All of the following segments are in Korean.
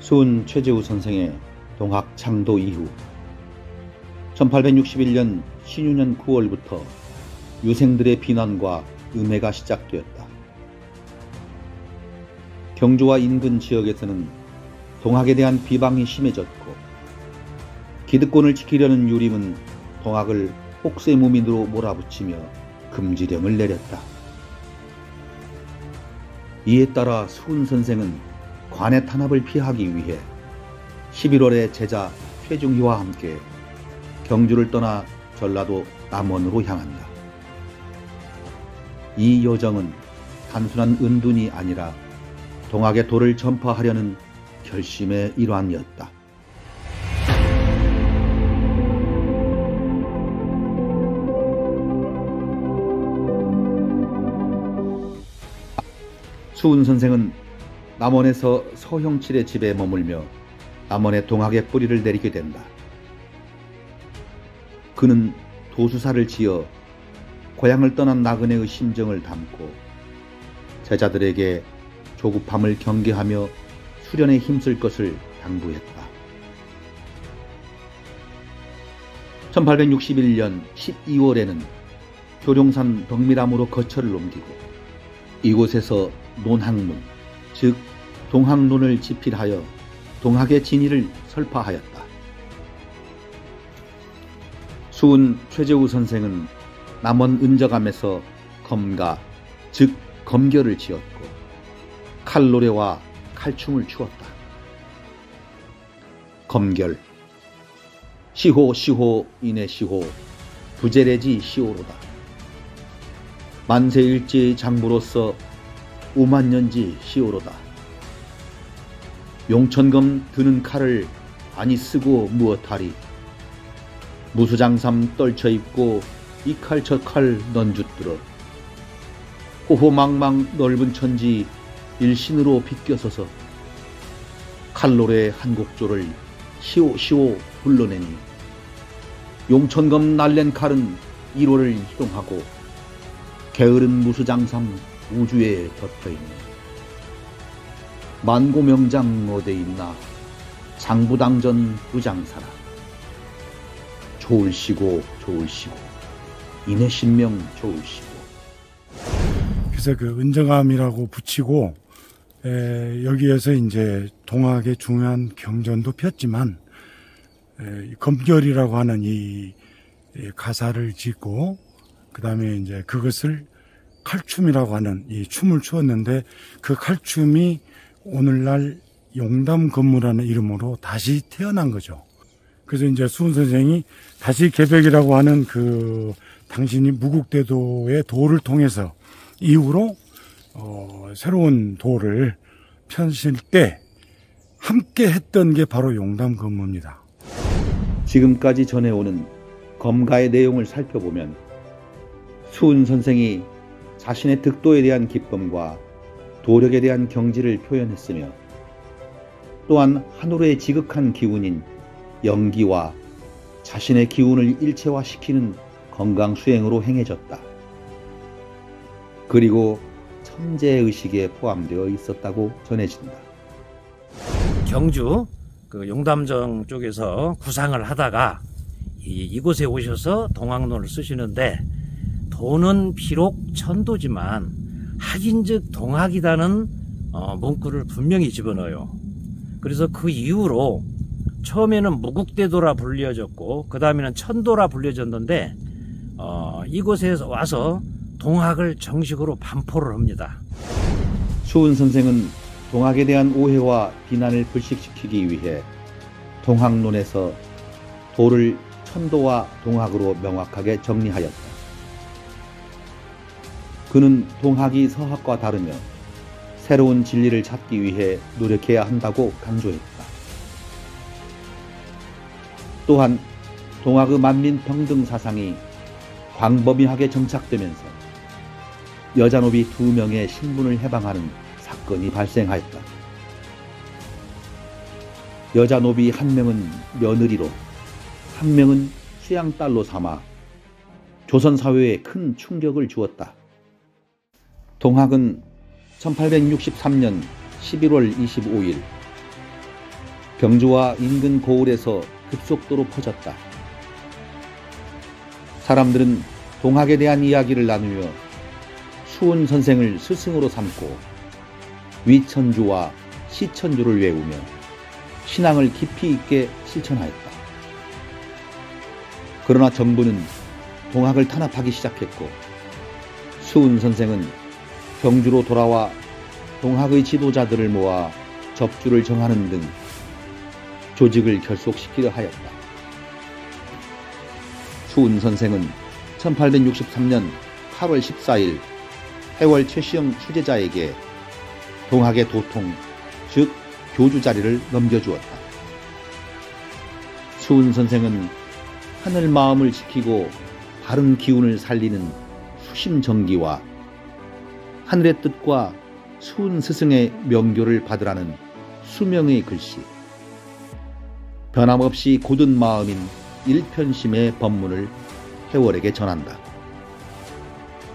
수은 최재우 선생의 동학 창도 이후 1861년 신유년 9월부터 유생들의 비난과 음해가 시작되었다. 경주와 인근 지역에서는 동학에 대한 비방이 심해졌고 기득권을 지키려는 유림은 동학을 혹세무민으로 몰아붙이며 금지령을 내렸다. 이에 따라 수은 선생은 관의 탄압을 피하기 위해 11월에 제자 최중희와 함께 경주를 떠나 전라도 남원으로 향한다. 이 여정은 단순한 은둔이 아니라 동학의 도를 전파하려는 결심의 일환이었다. 수은 선생은 남원에서 서형칠의 집에 머물며 남원의 동학의 뿌리를 내리게 된다. 그는 도수사를 지어 고향을 떠난 나그네의 심정을 담고 제자들에게 조급함을 경계하며 수련에 힘쓸 것을 당부했다. 1861년 12월에는 교룡산 덕미람으로 거처를 옮기고 이곳에서 논학론, 즉 동학론을 집필하여 동학의 진위를 설파하였다. 수은 최재우 선생은 남원 은저감에서 검가, 즉 검결을 지었고 칼노래와 칼춤을 추었다. 검결, 시호 시호 이내 시호 부재래지 시호로다. 만세일지의 장부로서 오만년지 시호로다. 용천검 드는 칼을 아니 쓰고 무엇하리. 무수장삼 떨쳐입고 이 칼 저 칼 넌주들어. 호호망망 넓은 천지 일신으로 비껴서서 칼노래 한 곡조를 시오시오 불러내니 용천검 날랜 칼은 1호를 희동하고 게으른 무수장삼 우주에 덮여있네. 만고명장 어디 있나 장부당전 부장사라. 좋을시고 좋을시고 이내 신명 좋을시고. 그래서 그 은정암이라고 붙이고 여기에서 이제 동학의 중요한 경전도 폈지만 검결이라고 하는 이 가사를 짓고 그 다음에 이제 그것을 칼춤이라고 하는 이 춤을 추었는데 그 칼춤이 오늘날 용담건무라는 이름으로 다시 태어난 거죠. 그래서 이제 수은 선생이 다시 개백이라고 하는 그 당신이 무국대도의 도를 통해서 이후로 새로운 도를 펴실 때 함께 했던 게 바로 용담건무입니다. 지금까지 전해오는 검가의 내용을 살펴보면 수은 선생이 자신의 득도에 대한 기쁨과 도력에 대한 경지를 표현했으며 또한 한올의 지극한 기운인 영기와 자신의 기운을 일체화시키는 건강수행으로 행해졌다. 그리고 천재의식에 포함되어 있었다고 전해진다. 경주 그 용담정 쪽에서 구상을 하다가 이곳에 오셔서 동학론을 쓰시는데 도는 비록 천도지만 학인즉 동학이다는 문구를 분명히 집어넣어요. 그래서 그 이후로 처음에는 무국대도라 불려졌고 그 다음에는 천도라 불려졌는데 이곳에 와서 동학을 정식으로 반포를 합니다. 수은 선생은 동학에 대한 오해와 비난을 불식시키기 위해 동학론에서 도를 천도와 동학으로 명확하게 정리하였다. 그는 동학이 서학과 다르며 새로운 진리를 찾기 위해 노력해야 한다고 강조했다. 또한 동학의 만민평등 사상이 광범위하게 정착되면서 여자노비 2명의 신분을 해방하는 사건이 발생하였다. 여자노비 1명은 며느리로 1명은 수양딸로 삼아 조선사회에 큰 충격을 주었다. 동학은 1863년 11월 25일 경주와 인근 고을에서 급속도로 퍼졌다. 사람들은 동학에 대한 이야기를 나누며 수훈 선생을 스승으로 삼고 위천주와 시천주를 외우며 신앙을 깊이 있게 실천하였다. 그러나 정부는 동학을 탄압하기 시작했고 수훈 선생은 경주로 돌아와 동학의 지도자들을 모아 접주를 정하는 등 조직을 결속시키려 하였다. 수훈 선생은 1863년 8월 14일 해월 최시영 수제자에게 동학의 도통, 즉 교주 자리를 넘겨주었다. 수훈 선생은 하늘 마음을 지키고 바른 기운을 살리는 수심정기와 하늘의 뜻과 수훈 스승의 명교를 받으라는 수명의 글씨, 변함없이 곧은 마음인 일편심의 법문을 해월에게 전한다.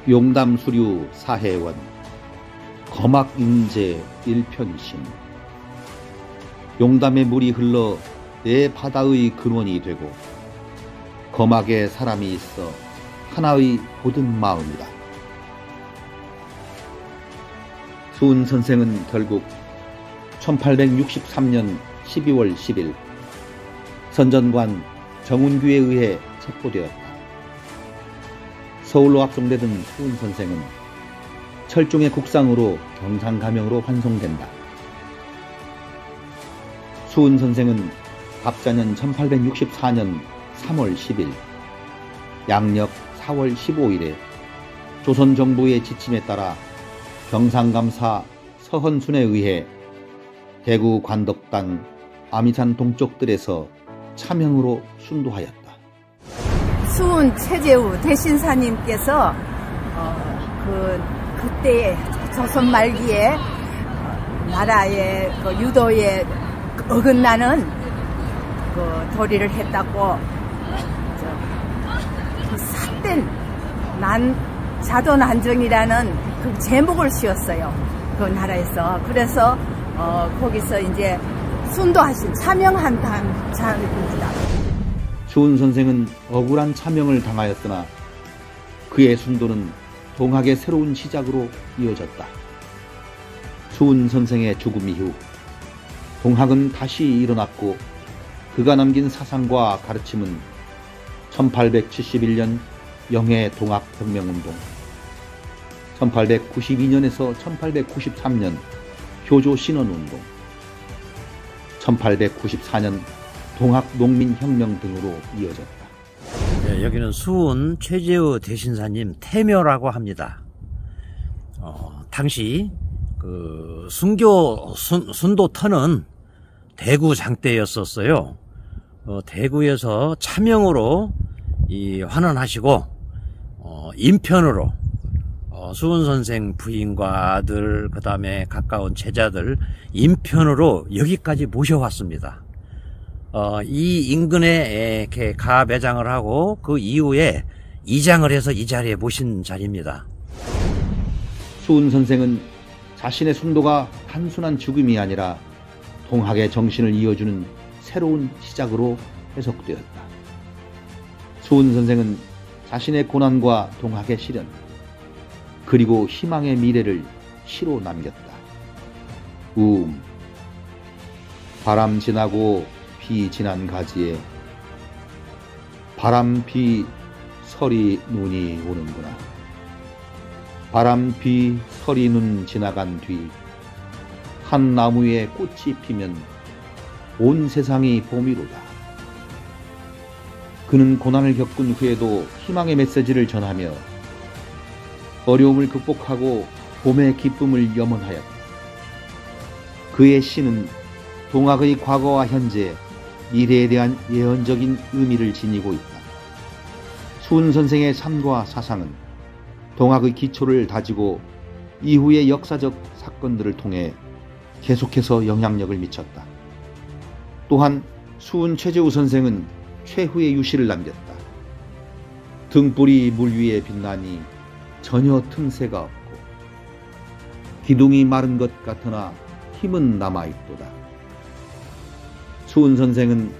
용담수류 사해원, 거막인재 일편심. 용담의 물이 흘러 내 바다의 근원이 되고 거막에 사람이 있어 하나의 곧은 마음이다. 수훈 선생은 결국 1863년 12월 10일 선전관 정운규에 의해 체포되었다. 서울로 압송되던 수훈 선생은 철종의 국상으로 경상가명으로 환송된다. 수훈 선생은 갑자년 1864년 3월 10일, 양력 4월 15일에 조선 정부의 지침에 따라 경상감사 서헌순에 의해 대구 관덕당 아미산 동쪽들에서 차명으로 순도하였다. 수훈 최재우 대신사님께서 그때 조선 말기에 나라의 유도에 어긋나는 도리를 했다고 그 삿된 자도난정이라는 그 제목을 씌웠어요. 그 나라에서. 그래서 거기서 이제 순도하신 차명한 사람입니다. 수훈 선생은 억울한 차명을 당하였으나 그의 순도는 동학의 새로운 시작으로 이어졌다. 수훈 선생의 죽음 이후 동학은 다시 일어났고 그가 남긴 사상과 가르침은 1871년 영해 동학혁명운동, 1892년에서 1893년 효조신원운동, 1894년 동학농민혁명 등으로 이어졌다. 네, 여기는 수훈 최재우 대신사님 태묘라고 합니다. 당시 그 순도터는 대구 장대였었어요. 대구에서 차명으로 환원하시고 인편으로 수훈 선생 부인과 아들, 그 다음에 가까운 제자들 인편으로 여기까지 모셔왔습니다. 이 인근에 이렇게 가 매장을 하고 그 이후에 이장을 해서 이 자리에 모신 자리입니다. 수훈 선생은 자신의 순도가 단순한 죽음이 아니라 동학의 정신을 이어주는 새로운 시작으로 해석되었다. 수훈 선생은 자신의 고난과 동학의 시련, 그리고 희망의 미래를 시로 남겼다. 바람 지나고 비 지난 가지에 바람 비 서리 눈이 오는구나. 바람 비 서리 눈 지나간 뒤 한 나무에 꽃이 피면 온 세상이 봄이로다. 그는 고난을 겪은 후에도 희망의 메시지를 전하며 어려움을 극복하고 봄의 기쁨을 염원하였다. 그의 시는 동학의 과거와 현재, 미래에 대한 예언적인 의미를 지니고 있다. 수훈 선생의 삶과 사상은 동학의 기초를 다지고 이후의 역사적 사건들을 통해 계속해서 영향력을 미쳤다. 또한 수훈 최재우 선생은 최후의 유시를 남겼다. 등불이 물 위에 빛나니 전혀 틈새가 없고 기둥이 마른 것 같으나 힘은 남아있도다. 수은 선생은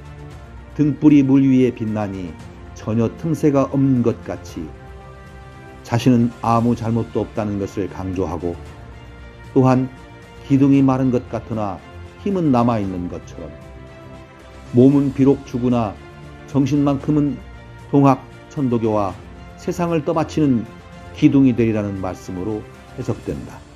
등불이 물 위에 빛나니 전혀 틈새가 없는 것 같이 자신은 아무 잘못도 없다는 것을 강조하고, 또한 기둥이 마른 것 같으나 힘은 남아있는 것처럼 몸은 비록 죽으나 정신만큼은 동학 천도교와 세상을 떠받치는 기둥이 되리라는 말씀으로 해석된다.